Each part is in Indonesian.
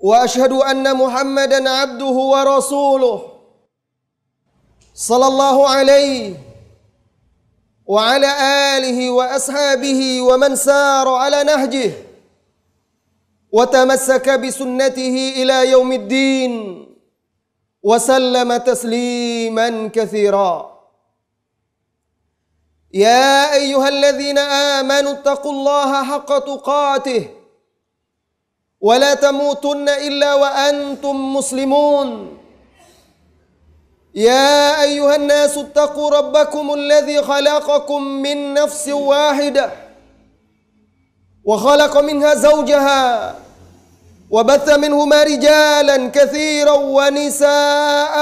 وأشهد أن محمدا عبده ورسوله صلى الله عليه وعلى آله وأصحابه ومن سار على نهجه وتمسك بسنته إلى يوم الدين وسلم تسليما كثيرا. يا أيها الذين آمنوا اتقوا الله حق تقاته ولا تموتن إلا وأنتم مسلمون. يا أيها الناس اتقوا ربكم الذي خلقكم من نفس واحدة وخلق منها زوجها وبث منهما رجالا كثيرا ونساء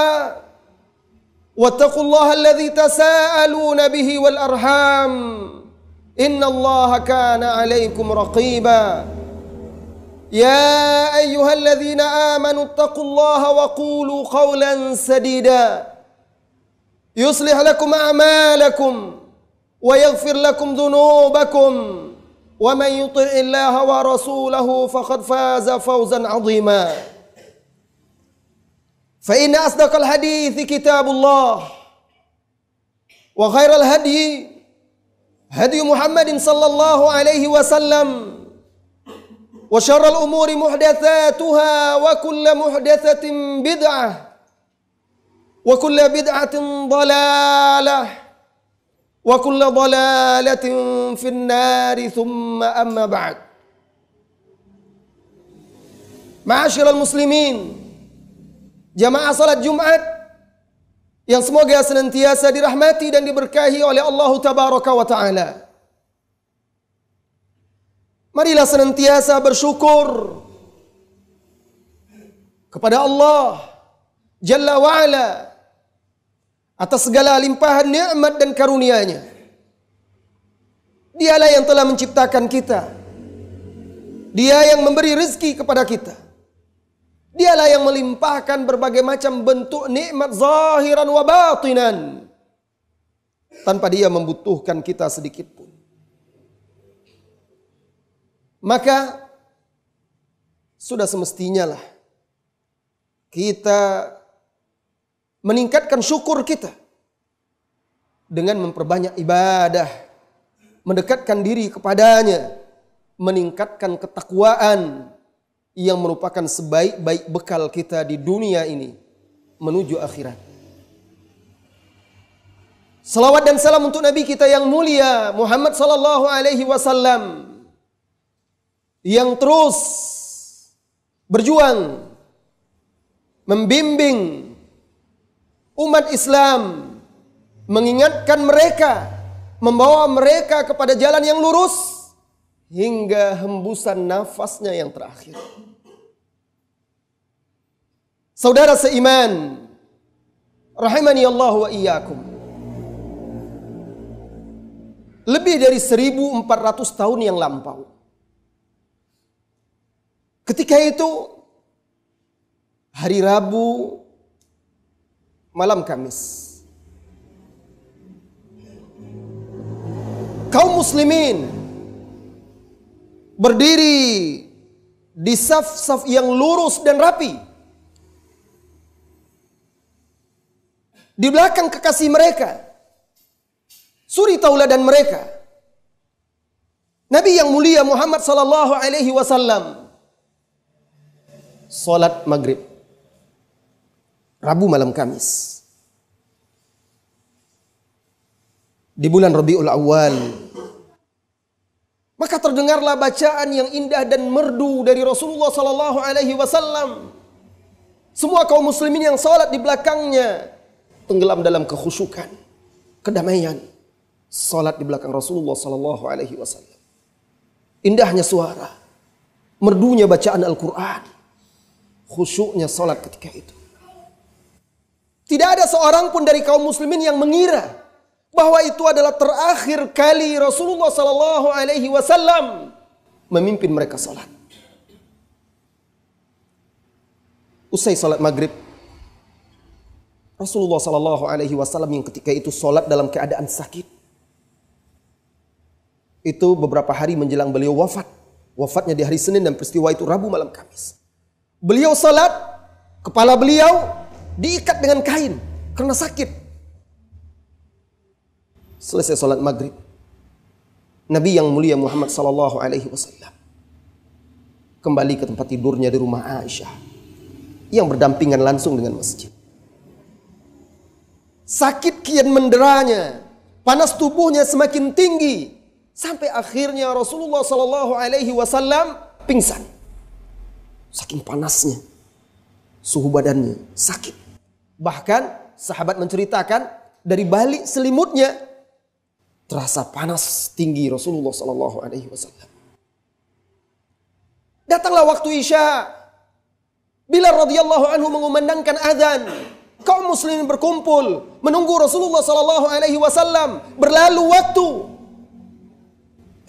واتقوا الله الذي تساءلون به والأرحام إن الله كان عليكم رقيبا. يا أيها الذين آمنوا اتقوا الله وقولوا قولا سديدا يصلح لكم أعمالكم ويغفر لكم ذنوبكم ومن يطع الله ورسوله فقد فاز فوزا عظيما. فإن أصدق الحديث كتاب الله وخير الهدي هدي محمد صلى الله عليه وسلم وشر الأمور محدثاتها وكل محدثة بدعة وكل بدعة ضلالة وكل ضلالة في النار ثم أما بعد. Ma'asyiral muslimin, jamaah salat Jumat yang semoga senantiasa dirahmati dan diberkahi oleh Allah Tabaraka wa Ta'ala. Marilah senantiasa bersyukur kepada Allah Jalla wa'ala atas segala limpahan nikmat dan karunia-Nya. Dialah yang telah menciptakan kita. Dia yang memberi rezeki kepada kita. Dialah yang melimpahkan berbagai macam bentuk nikmat zahiran wa batinan tanpa Dia membutuhkan kita sedikit pun. Maka sudah semestinya lah kita meningkatkan syukur kita dengan memperbanyak ibadah, mendekatkan diri kepadanya, meningkatkan ketakwaan yang merupakan sebaik-baik bekal kita di dunia ini menuju akhirat. Salawat dan salam untuk Nabi kita yang mulia Muhammad sallallahu alaihi wasallam yang terus berjuang membimbing umat Islam, mengingatkan mereka, membawa mereka kepada jalan yang lurus hingga hembusan nafasnya yang terakhir. Saudara seiman, rahimani Allah wa iyyakum. Lebih dari 1400 tahun yang lampau, ketika itu hari Rabu malam Kamis, kaum muslimin berdiri di saf-saf yang lurus dan rapi. Di belakang kekasih mereka, suri tauladan mereka, Nabi yang mulia Muhammad sallallahu alaihi wasallam salat maghrib Rabu malam Kamis di bulan Rabiul Awal. Maka terdengarlah bacaan yang indah dan merdu dari Rasulullah sallallahu alaihi wasallam. Semua kaum muslimin yang salat di belakangnya tenggelam dalam kekhusyukan, kedamaian. Salat di belakang Rasulullah sallallahu alaihi wasallam. Indahnya suara, merdunya bacaan Al-Qur'an, khusyuknya salat ketika itu. Tidak ada seorang pun dari kaum muslimin yang mengira bahwa itu adalah terakhir kali Rasulullah sallallahu alaihi wasallam memimpin mereka salat. Usai salat maghrib, Rasulullah sallallahu alaihi wasallam yang ketika itu salat dalam keadaan sakit. Itu beberapa hari menjelang beliau wafat. Wafatnya di hari Senin dan peristiwa itu Rabu malam Kamis. Beliau salat, kepala beliau diikat dengan kain karena sakit. Selesai salat maghrib, Nabi yang mulia Muhammad sallallahu alaihi wasallam kembali ke tempat tidurnya di rumah Aisyah yang berdampingan langsung dengan masjid. Sakit kian menderanya, panas tubuhnya semakin tinggi sampai akhirnya Rasulullah sallallahu alaihi wasallam pingsan. Saking panasnya, suhu badannya sakit. Bahkan sahabat menceritakan dari balik selimutnya terasa panas tinggi Rasulullah sallallahu alaihi wasallam. Datanglah waktu Isya. Bilal radhiyallahu anhu mengumandangkan azan. Kaum muslimin berkumpul menunggu Rasulullah sallallahu alaihi wasallam. Berlalu waktu,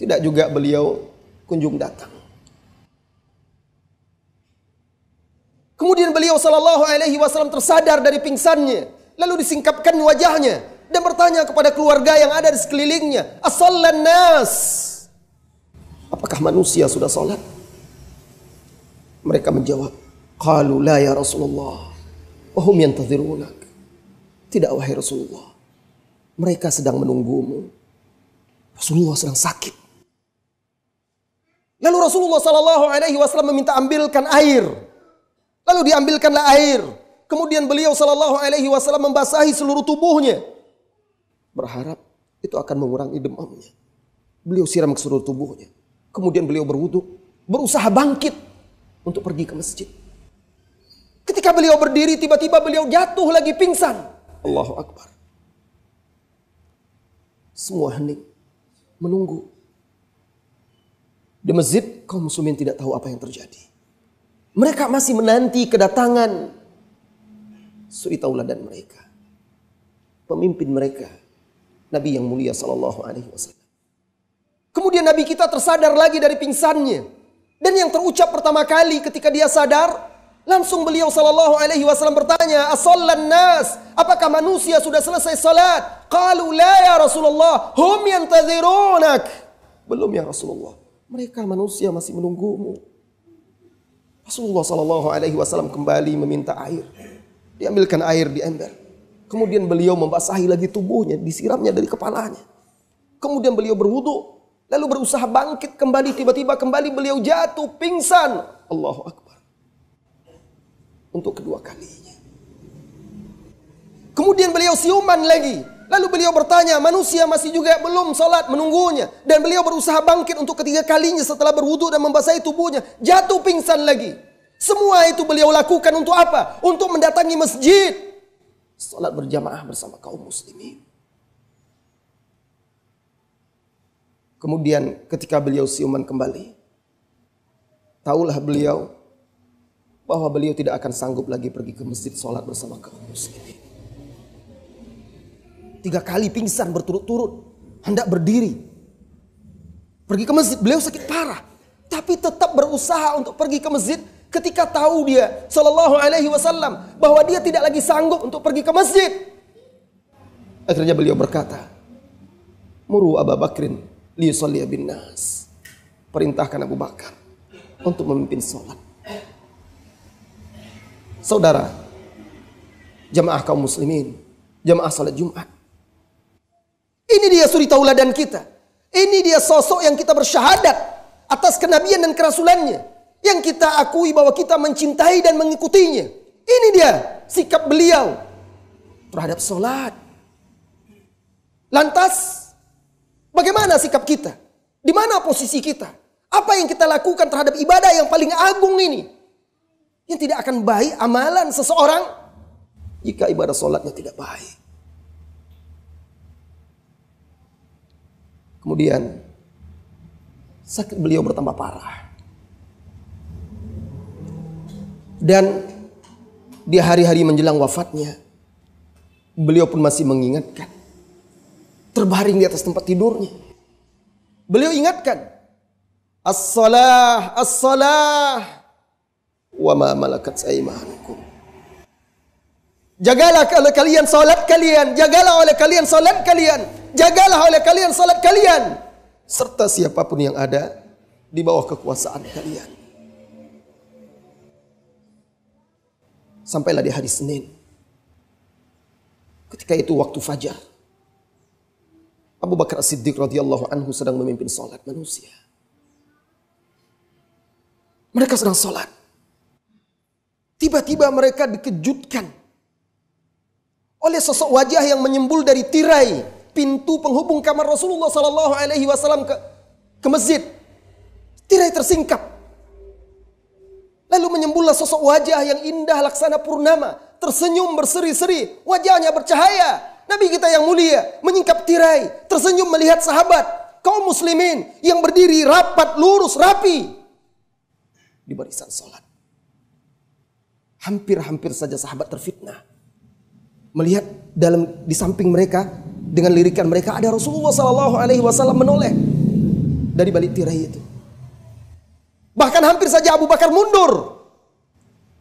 tidak juga beliau kunjung datang. Kemudian beliau sallallahu alaihi wasallam tersadar dari pingsannya, lalu disingkapkan wajahnya dan bertanya kepada keluarga yang ada di sekelilingnya, "As-sallan nas?" Apakah manusia sudah salat? Mereka menjawab, "Qalu la ya Rasulullah, wa hum yantadhirunak." Tidak wahai Rasulullah, mereka sedang menunggumu. Rasulullah sedang sakit. Lalu Rasulullah sallallahu alaihi wasallam meminta ambilkan air. Lalu diambilkanlah air. Kemudian beliau sallallahu alaihi wasallam membasahi seluruh tubuhnya, berharap itu akan mengurangi demamnya. Beliau siram ke seluruh tubuhnya. Kemudian beliau berwudu, berusaha bangkit untuk pergi ke masjid. Ketika beliau berdiri, tiba-tiba beliau jatuh lagi pingsan. Allahu Akbar. Semua hening, menunggu. Di masjid, kaum muslimin tidak tahu apa yang terjadi. Mereka masih menanti kedatangan suri tauladan mereka, pemimpin mereka, Nabi yang mulia sallallahu alaihi wasallam. Kemudian Nabi kita tersadar lagi dari pingsannya, dan yang terucap pertama kali ketika dia sadar, langsung beliau sallallahu alaihi wasallam bertanya, "As-sallan nas?" Apakah manusia sudah selesai salat? Qalu la ya Rasulullah, hum yantadhirunak. Belum ya Rasulullah, mereka manusia masih menunggumu. Rasulullah sallallahu alaihi wasallam kembali meminta air. Diambilkan air di ember. Kemudian beliau membasahi lagi tubuhnya, disiramnya dari kepalanya. Kemudian beliau berwudu, lalu berusaha bangkit kembali, tiba-tiba kembali beliau jatuh pingsan. Allahu Akbar. Untuk kedua kalinya. Kemudian beliau siuman lagi. Lalu beliau bertanya, manusia masih juga belum salat menunggunya. Dan beliau berusaha bangkit untuk ketiga kalinya setelah berwudu dan membasahi tubuhnya. Jatuh pingsan lagi. Semua itu beliau lakukan untuk apa? Untuk mendatangi masjid. Salat berjamaah bersama kaum muslimin. Kemudian ketika beliau siuman kembali, tahulah beliau bahwa beliau tidak akan sanggup lagi pergi ke masjid salat bersama kaum muslimin. 3 kali pingsan berturut-turut, hendak berdiri pergi ke masjid. Beliau sakit parah, tapi tetap berusaha untuk pergi ke masjid ketika tahu dia sallallahu alaihi wasallam bahwa dia tidak lagi sanggup untuk pergi ke masjid. Akhirnya beliau berkata, "Muru Abu Bakrin liyusalli bin nas." Perintahkan Abu Bakar untuk memimpin salat. Saudara, jamaah kaum muslimin, jamaah salat Jumat. Ini dia suri tauladan kita. Ini dia sosok yang kita bersyahadat atas kenabian dan kerasulannya, yang kita akui bahwa kita mencintai dan mengikutinya. Ini dia sikap beliau terhadap salat. Lantas, bagaimana sikap kita? Di mana posisi kita? Apa yang kita lakukan terhadap ibadah yang paling agung ini? Yang tidak akan baik amalan seseorang jika ibadah salatnya tidak baik. Kemudian sakit beliau bertambah parah. Dan di hari-hari menjelang wafatnya, beliau pun masih mengingatkan. Terbaring di atas tempat tidurnya, beliau ingatkan, "As-salah, as-salah, wa ma malakat aymanukum." Jagalah oleh kalian salat kalian, jagalah oleh kalian salat kalian, jagalah oleh kalian salat kalian, serta siapapun yang ada di bawah kekuasaan kalian. Sampailah di hari Senin. Ketika itu waktu fajar. Abu Bakar As-Siddiq radhiyallahu anhu sedang memimpin salat manusia. Mereka sedang salat. Tiba-tiba mereka dikejutkan oleh sosok wajah yang menyembul dari tirai pintu penghubung kamar Rasulullah sallallahu alaihi wasallam ke masjid. Tirai tersingkap. Lalu menyembullah sosok wajah yang indah laksana purnama, tersenyum berseri-seri, wajahnya bercahaya. Nabi kita yang mulia menyingkap tirai, tersenyum melihat sahabat kaum muslimin yang berdiri rapat, lurus, rapi di barisan salat. Hampir-hampir saja sahabat terfitnah melihat di samping mereka dengan lirikan mereka ada Rasulullah sallallahu alaihi wasallam menoleh dari balik tirai itu. Bahkan hampir saja Abu Bakar mundur.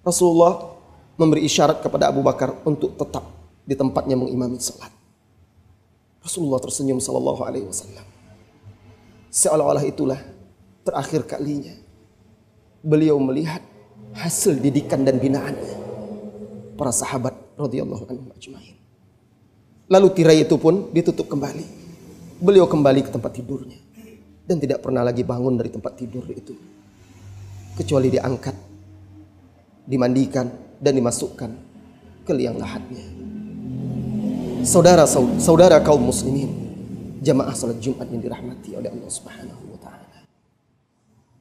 Rasulullah memberi isyarat kepada Abu Bakar untuk tetap di tempatnya mengimami salat. Rasulullah tersenyum sallallahu alaihi wasallam. Seolah-olah itulah terakhir kalinya beliau melihat hasil didikan dan binaannya para sahabat radhiyallahu anhum ajmain. Lalu tirai itu pun ditutup kembali. Beliau kembali ke tempat tidurnya dan tidak pernah lagi bangun dari tempat tidur itu, kecuali diangkat, dimandikan dan dimasukkan ke liang lahatnya. Saudara kaum muslimin, jamaah salat Jumat yang dirahmati oleh Allah Subhanahu wa taala.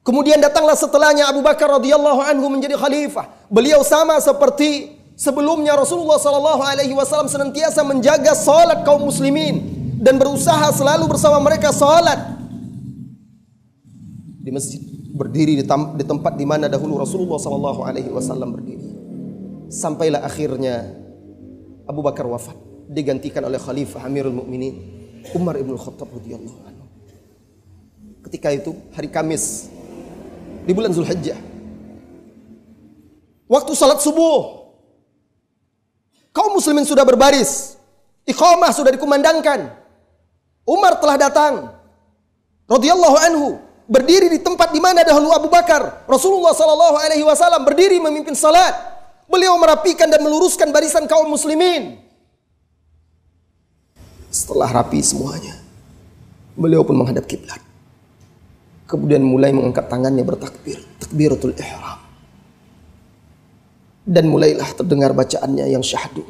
Kemudian datanglah setelahnya Abu Bakar radhiyallahu anhu menjadi khalifah. Beliau sama seperti sebelumnya Rasulullah sallallahu alaihi wasallam senantiasa menjaga salat kaum muslimin dan berusaha selalu bersama mereka salat di masjid, berdiri di tempat di mana dahulu Rasulullah sallallahu alaihi wasallam berdiri. Sampailah akhirnya Abu Bakar wafat, digantikan oleh Khalifah Amirul Mukminin Umar ibn Khattab radhiyallahu anhu. Ketika itu hari Kamis di bulan Zulhijjah, waktu salat subuh, kaum muslimin sudah berbaris, iqamah sudah dikumandangkan. Umar telah datang radhiyallahu anhu, berdiri di tempat di mana dahulu Abu Bakar Rasulullah sallallahu alaihi wasallam berdiri memimpin salat. Beliau merapikan dan meluruskan barisan kaum muslimin. Setelah rapi semuanya, beliau pun menghadap kiblat. Kemudian mulai mengangkat tangannya bertakbir, takbiratul ihram. Dan mulailah terdengar bacaannya yang syahdu.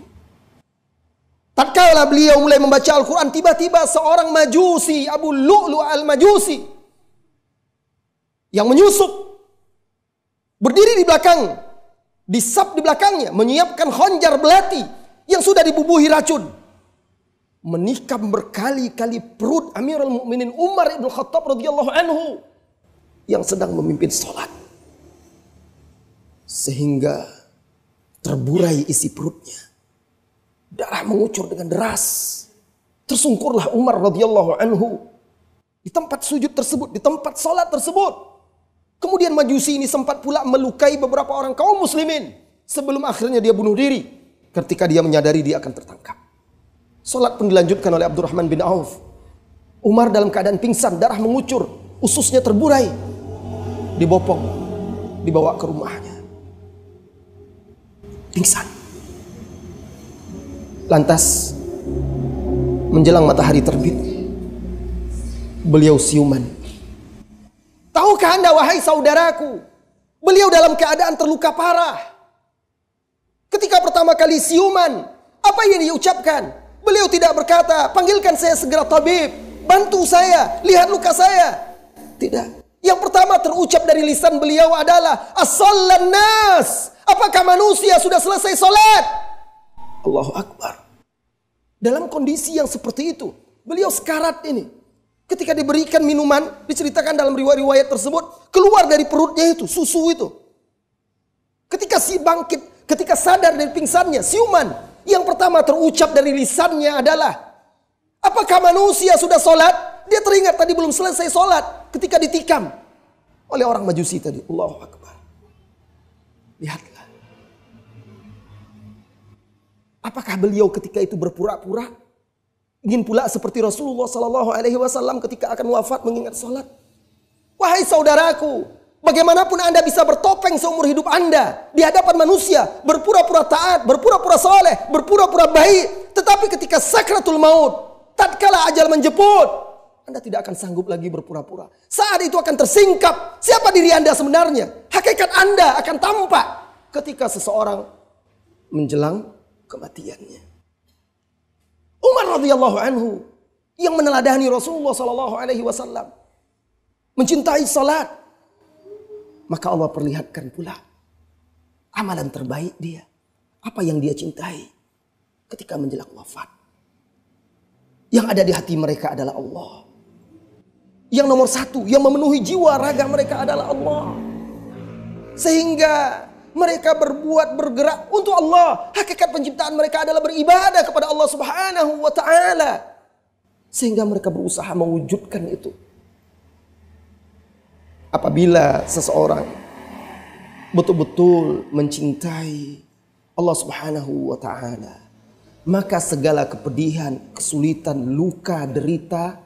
Tatkala beliau mulai membaca Al-Quran, tiba-tiba seorang majusi, Abu Lu'lu' al-Majusi, yang menyusup, berdiri di belakang, disap di belakangnya, menyiapkan khonjar belati yang sudah dibubuhi racun, menikam berkali-kali perut Amirul Mukminin Umar ibn Khattab radhiyallahu anhu yang sedang memimpin sholat, sehingga terburai isi perutnya, darah mengucur dengan deras. Tersungkurlah Umar radhiyallahu anhu di tempat sujud tersebut, di tempat sholat tersebut. Kemudian majusi ini sempat pula melukai beberapa orang kaum muslimin sebelum akhirnya dia bunuh diri ketika dia menyadari dia akan tertangkap. Sholat pun dilanjutkan oleh Abdurrahman bin Auf. Umar dalam keadaan pingsan, darah mengucur, ususnya terburai, dibopong, dibawa ke rumahnya, pingsan. Lantas menjelang matahari terbit, beliau siuman. Tahukah anda wahai saudaraku, beliau dalam keadaan terluka parah. Ketika pertama kali siuman, apa yang diucapkan? Beliau tidak berkata, panggilkan saya segera tabib, bantu saya, lihat luka saya. Tidak. Yang pertama terucap dari lisan beliau adalah as-sallan nas. Apakah manusia sudah selesai salat? Allahu Akbar. Dalam kondisi yang seperti itu, beliau sekarat ini. Ketika diberikan minuman, diceritakan dalam riwayat-riwayat tersebut, keluar dari perutnya itu, susu itu. Ketika si bangkit, ketika sadar dari pingsannya, siuman yang pertama terucap dari lisannya adalah, apakah manusia sudah sholat? Dia teringat tadi belum selesai sholat ketika ditikam oleh orang majusi tadi. Allahu Akbar. Lihatlah. Apakah beliau ketika itu berpura-pura ingin pula seperti Rasulullah sallallahu alaihi wasallam ketika akan wafat mengingat salat? Wahai saudaraku, Bagaimanapun Anda bisa bertopeng seumur hidup Anda di hadapan manusia, berpura-pura taat, berpura-pura soleh, berpura-pura baik. Tetapi ketika sakratul maut, tatkala ajal menjemput, Anda tidak akan sanggup lagi berpura-pura. Saat itu akan tersingkap siapa diri Anda sebenarnya. Hakikat Anda akan tampak ketika seseorang menjelang kematiannya. Umar radhiyallahu anhu yang meneladani Rasulullah sallallahu alaihi wasallam, mencintai salat. Maka Allah perlihatkan pula amalan terbaik dia. Apa yang dia cintai ketika menjelang wafat. Yang ada di hati mereka adalah Allah. Yang nomor satu, yang memenuhi jiwa raga mereka adalah Allah. Sehingga mereka bergerak untuk Allah. Hakikat penciptaan mereka adalah beribadah kepada Allah Subhanahu wa ta'ala. Sehingga mereka berusaha mewujudkan itu. Apabila seseorang betul-betul mencintai Allah Subhanahu wa ta'ala, maka segala kepedihan, kesulitan, luka, derita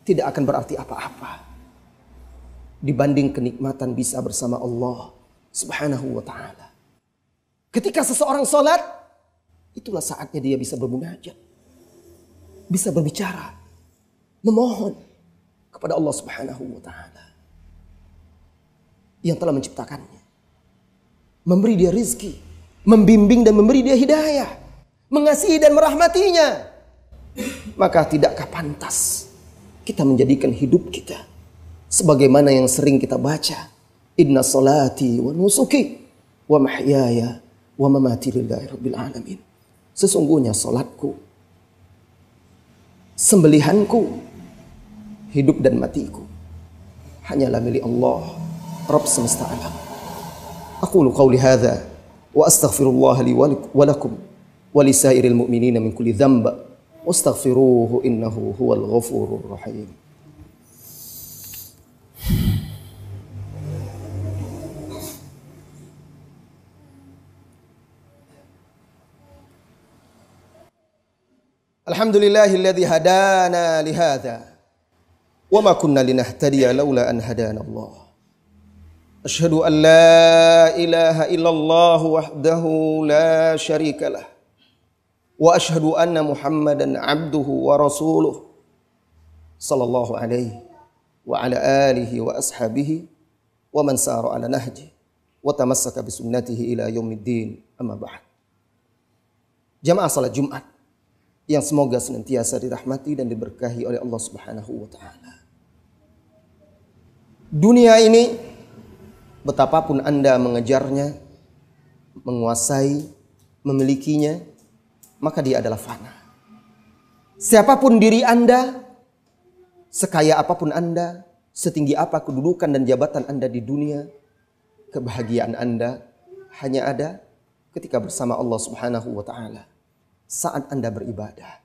tidak akan berarti apa-apa dibanding kenikmatan bisa bersama Allah Subhanahu wa ta'ala. Ketika seseorang sholat, itulah saatnya dia bisa bermunajat, bisa berbicara, memohon kepada Allah Subhanahu wa ta'ala yang telah menciptakannya, memberi dia rizki, membimbing dan memberi dia hidayah, mengasihi dan merahmatinya. Maka tidakkah pantas kita menjadikan hidup kita sebagaimana yang sering kita baca, inna salati wa nusuki wa mahyaya wa mamati lillahi rabbil alamin. Sesungguhnya salatku, sembelihanku, hidup dan matiku hanyalah milik Allah Rabb semesta alam. Aqulu qawli hadza wa astaghfirullah li wa lakum wa li sairil mu'minina min kulli dhanb wastaghfiruhu innahu huwal ghafurur rahim. Alhamdulillahilladzi hadana li hadza wa ma kunna linahtadiya laula an hadana Allah. Asyhadu an la ilaha illallah wahdahu la syarika lah. Wa asyhadu anna Muhammadan abduhu wa rasuluh sallallahu alaihi wa ala alihi wa ashabihi wa man sara ala nahji wa tamassaka bi sunnatihi ila yaumiddin. Amma ba'd. Jamaah salat Jumat yang semoga senantiasa dirahmati dan diberkahi oleh Allah Subhanahu wa taala. Dunia ini betapapun Anda mengejarnya, menguasai, memilikinya, maka dia adalah fana. Siapapun diri Anda, sekaya apapun Anda, setinggi apa kedudukan dan jabatan Anda di dunia, kebahagiaan Anda hanya ada ketika bersama Allah Subhanahu wa ta'ala. Saat Anda beribadah,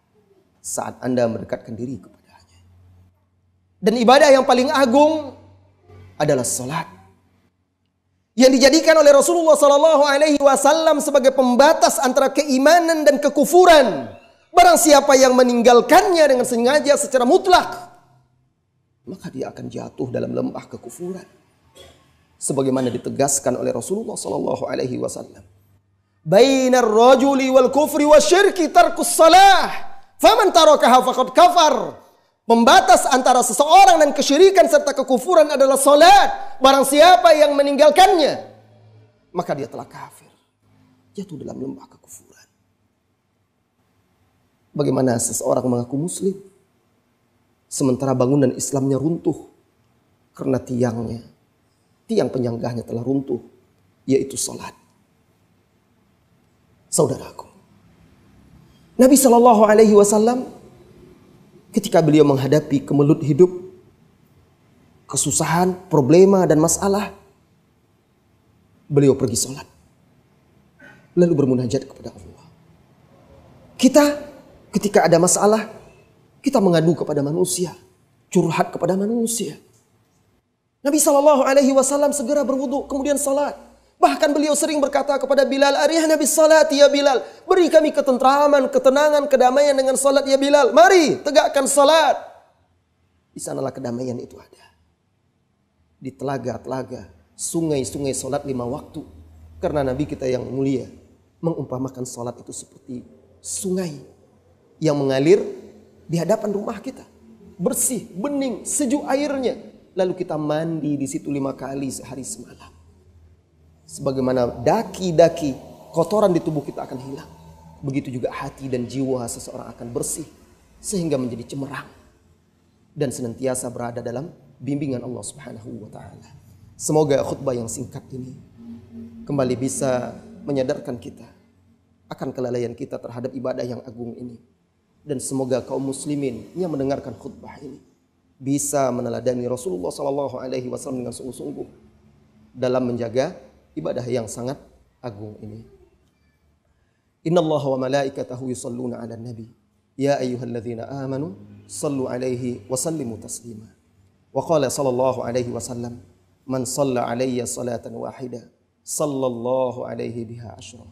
saat Anda mendekatkan diri kepadanya. Dan ibadah yang paling agung adalah salat, yang dijadikan oleh Rasulullah sallallahu alaihi wasallam sebagai pembatas antara keimanan dan kekufuran. Barang siapa yang meninggalkannya dengan sengaja secara mutlak, maka dia akan jatuh dalam lembah kekufuran. Sebagaimana ditegaskan oleh Rasulullah sallallahu alaihi wasallam, bainar rajuli wal kufri wasyirki tarkus salah, faman tarakaha faqad kafar. Pembatas antara seseorang dan kesyirikan serta kekufuran adalah salat. Barang siapa yang meninggalkannya, maka dia telah kafir, jatuh dalam lembah kekufuran. Bagaimana seseorang mengaku muslim sementara bangunan Islamnya runtuh karena tiang penyanggahnya telah runtuh, yaitu salat. Saudaraku, Nabi Shallallahu Alaihi Wasallam ketika beliau menghadapi kemelut hidup, kesusahan, problema dan masalah, beliau pergi sholat, lalu bermunajat kepada Allah. Kita ketika ada masalah, kita mengadu kepada manusia, curhat kepada manusia. Nabi Shallallahu Alaihi Wasallam segera berwudu, kemudian sholat. Bahkan beliau sering berkata kepada Bilal, arihna bis salat ya Bilal. Beri kami ketentraman, ketenangan, kedamaian dengan salat ya Bilal. Mari tegakkan salat. Di sanalah kedamaian itu ada. Di telaga-telaga sungai-sungai salat 5 waktu. Karena Nabi kita yang mulia mengumpamakan salat itu seperti sungai yang mengalir di hadapan rumah kita. Bersih, bening, sejuk airnya. Lalu kita mandi di situ 5 kali sehari semalam. Sebagaimana daki-daki kotoran di tubuh kita akan hilang. Begitu juga hati dan jiwa seseorang akan bersih sehingga menjadi cemerlang dan senantiasa berada dalam bimbingan Allah Subhanahu wa taala. Semoga khutbah yang singkat ini kembali bisa menyadarkan kita akan kelalaian kita terhadap ibadah yang agung ini. Dan semoga kaum muslimin yang mendengarkan khutbah ini bisa meneladani Rasulullah SAW dengan sungguh-sungguh dalam menjaga ibadah yang sangat agung ini. Innallaha wa malaikatahu yusalluna 'alan nabi ya ayyuhalladzina amanu sallu 'alaihi wa sallimu taslima. Wa qala sallallahu alaihi wasallam man shalla 'alayya salatan wahida sallallahu alaihi biha asyra.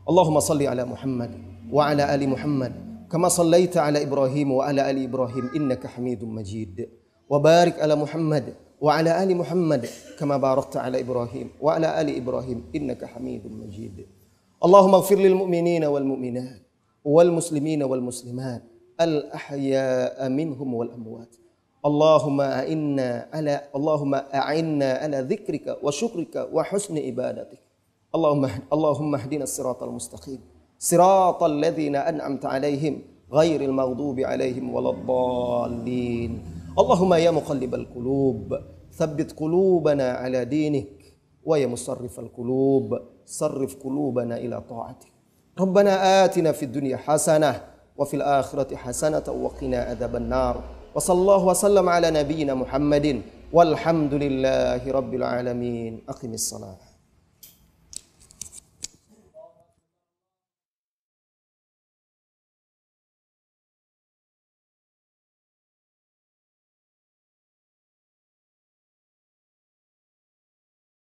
Allahumma salli 'ala Muhammad wa 'ala ali Muhammad كما صليت على إبراهيم وعلى آل إبراهيم إنك حميد مجيد وبارك على محمد وعلى آل محمد كما باركت على إبراهيم وعلى آل إبراهيم إنك حميد مجيد اللهم اغفر للمؤمنين والمؤمنات والمسلمين والمسلمات الأحياء منهم والأموات اللهم أعنا على ذكرك وشكرك وحسن عبادتك اللهم اهدنا الصراط المستقيم صراط الذين أنعمت عليهم غير المغضوب عليهم ولا الضالين اللهم يا مقلب القلوب ثبت قلوبنا على دينك ويا مصرف القلوب صرف قلوبنا إلى طاعتك ربنا آتنا في الدنيا حسنة وفي الآخرة حسنة وقنا عذاب النار وصلى الله وسلم على نبينا محمد والحمد لله رب العالمين أقم الصلاة